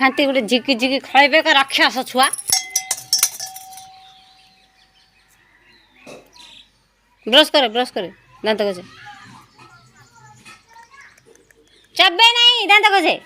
खाती गोटे झिकी झिकी खाइबे का राक्षस छुआ ब्रश करे दांत घसे चबे नहीं दांत घसे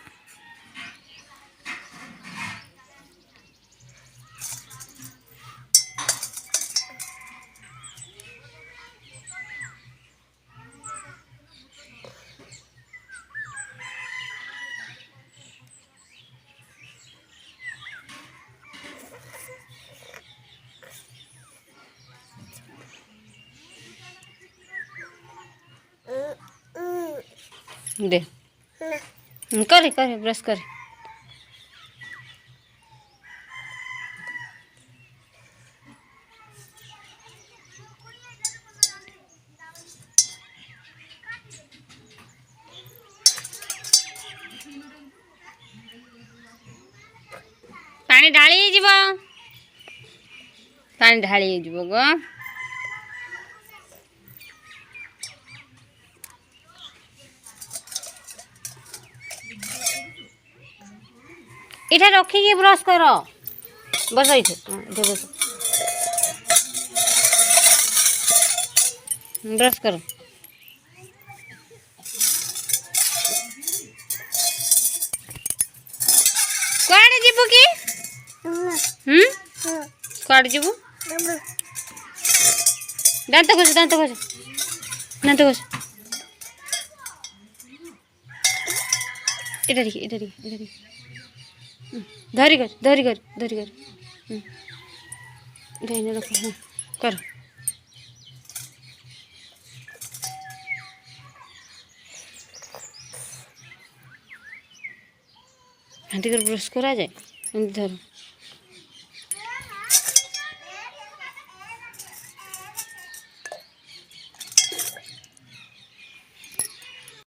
दे करे ब्रश करे पानी ढाली जीव पानी ढाली जीव गो इठे रखिकी ब्रश कर बस इठे बस ब्रश कर कुआड़े जीवु कि कुआड़े जीवु दांत घस दांत घस इधर धरी कर रख कर हाथी कर ब्रश करा जाए धर